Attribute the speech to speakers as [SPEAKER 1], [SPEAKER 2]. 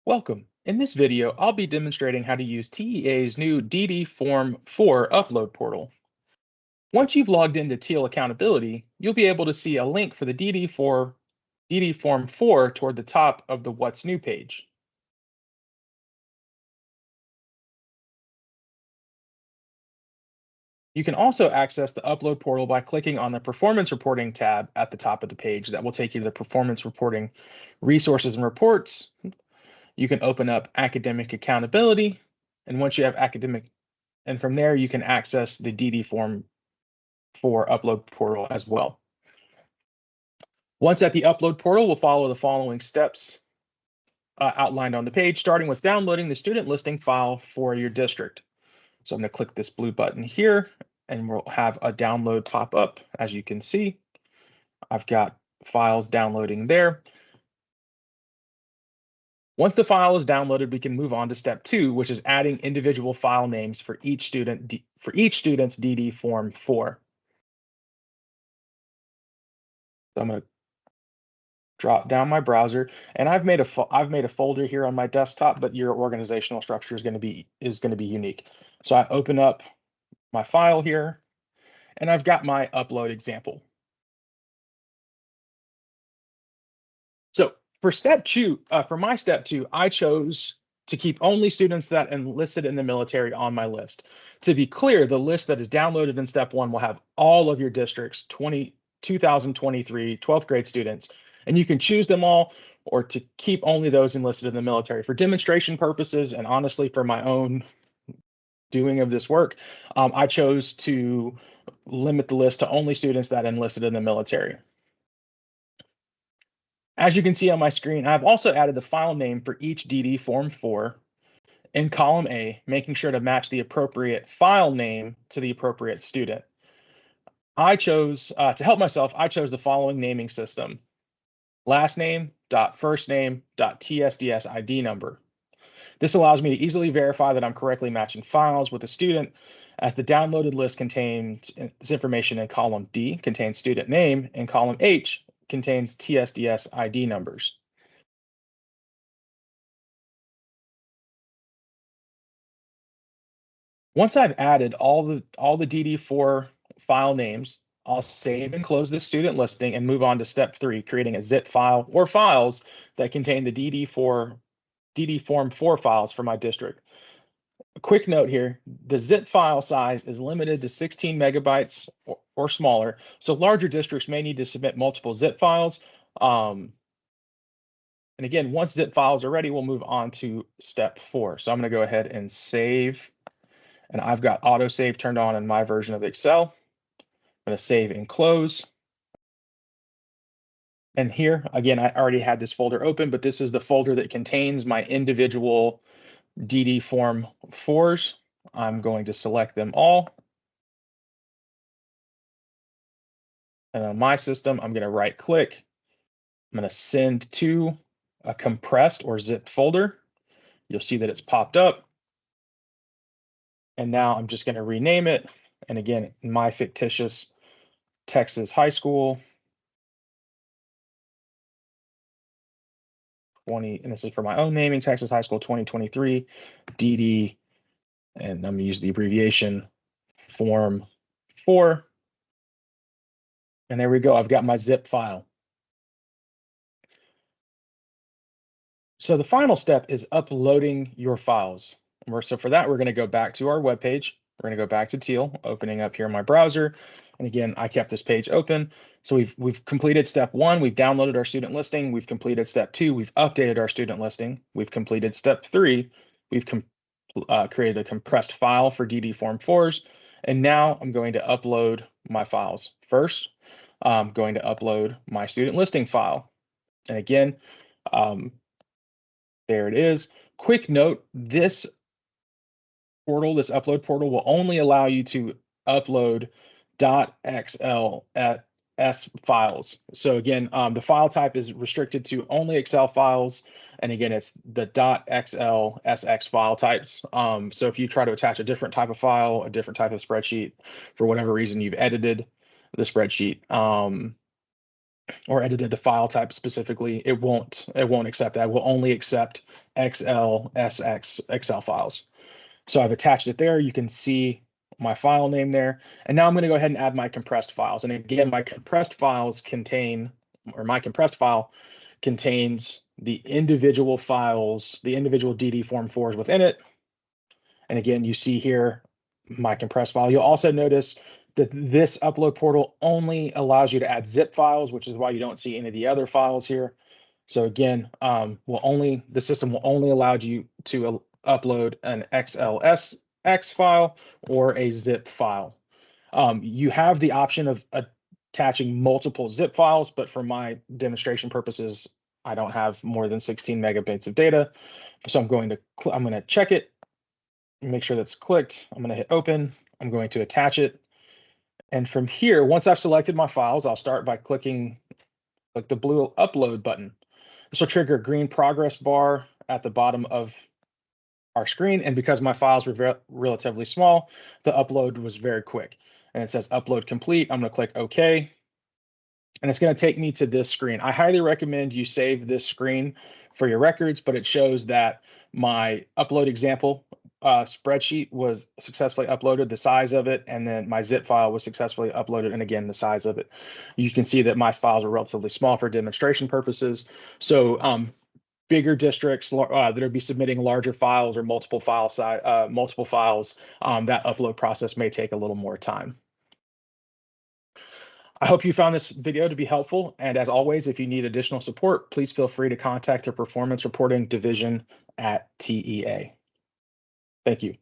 [SPEAKER 1] Welcome. In this video, I'll be demonstrating how to use TEA's new DD Form 4 upload portal. Once you've logged into Teal Accountability, you'll be able to see a link for the DD Form 4 toward the top of the What's New page. You can also access the upload portal by clicking on the Performance Reporting tab at the top of the page. That will take you to the Performance Reporting Resources and Reports. You can open up Academic Accountability, and once you have and from there you can access the DD Form 4 upload portal as well. Once at the upload portal, we'll follow the following steps outlined on the page, starting with downloading the student listing file for your district. So I'm going to click this blue button here, and we'll have a download pop up. As you can see, I've got files downloading there. Once the file is downloaded, we can move on to step 2, which is adding individual file names for each student's DD Form 4. So I'm going to drop down my browser, and I've made a folder here on my desktop, but your organizational structure is going to be unique. So I open up my file here, and I've got my upload example. So for my step two, I chose to keep only students that enlisted in the military on my list. To be clear, the list that is downloaded in step 1 will have all of your district's 2023 12th grade students, and you can choose them all or to keep only those enlisted in the military. For demonstration purposes and honestly for my own doing of this work, I chose to limit the list to only students that enlisted in the military. As you can see on my screen, I've also added the file name for each DD Form 4 in column A, making sure to match the appropriate file name to the appropriate student. I chose, to help myself, I chose the following naming system: last name dot first name dot TSDS ID number. This allows me to easily verify that I'm correctly matching files with the student, as the downloaded list contains this information in column D, contains student name, and column H contains TSDS ID numbers. Once I've added all the DD4 file names, I'll save and close this student listing and move on to step 3, creating a zip file or files that contain the DD Form 4 files for my district. A quick note here, the zip file size is limited to 16 megabytes or smaller, so larger districts may need to submit multiple zip files. And again, once zip files are ready, we'll move on to step 4. So I'm going to go ahead and save, and I've got autosave turned on in my version of Excel. I'm going to save and close. And here, again, I already had this folder open, but this is the folder that contains my individual DD Form 4s. I'm going to select them all. And on my system, I'm going to right click. I'm going to send to a compressed or zip folder. You'll see that it's popped up. And now I'm just going to rename it. And again, my fictitious Texas High School 20, and this is for my own naming, Texas High School 2023 DD, and I'm going to use the abbreviation Form 4. And there we go. I've got my zip file. So the final step is uploading your files. So for that, we're going to go back to our web page. We're going to go back to Teal, opening up here in my browser. And again, I kept this page open. So we've completed step 1. We've downloaded our student listing. We've completed step 2. We've updated our student listing. We've completed step 3. We've created a compressed file for DD Form 4s. And now I'm going to upload my files. First, I'm going to upload my student listing file. And again, there it is. Quick note, this upload portal will only allow you to upload .xls files. So again, the file type is restricted to only Excel files. And again, it's the .xlsx file types. So if you try to attach a different type of file, a different type of spreadsheet, for whatever reason you've edited the spreadsheet, or edited the file type specifically, it won't accept that. It will only accept XLSX Excel files. So I've attached it there. You can see my file name there. And now I'm going to go ahead and add my compressed files. And again, my compressed files contain, or my compressed file contains the individual files, the individual DD Form 4s within it. And again, you see here my compressed file. You'll also notice that this upload portal only allows you to add zip files, which is why you don't see any of the other files here. So again, the system will only allow you to upload an XLSX file or a zip file. You have the option of attaching multiple zip files, but for my demonstration purposes, I don't have more than 16 megabytes of data. So I'm going to check it, make sure that's clicked. I'm going to hit open. I'm going to attach it. And from here, once I've selected my files, I'll start by clicking the blue upload button. This will trigger a green progress bar at the bottom of our screen. And because my files were relatively small, the upload was very quick. And it says upload complete. I'm going to click OK. And it's going to take me to this screen. I highly recommend you save this screen for your records, but it shows that my upload example spreadsheet was successfully uploaded, the size of it, and then my zip file was successfully uploaded, and again, the size of it. You can see that my files are relatively small for demonstration purposes. So bigger districts that would be submitting larger files or multiple files, that upload process may take a little more time. I hope you found this video to be helpful. And as always, if you need additional support, please feel free to contact the Performance Reporting Division at TEA. Thank you.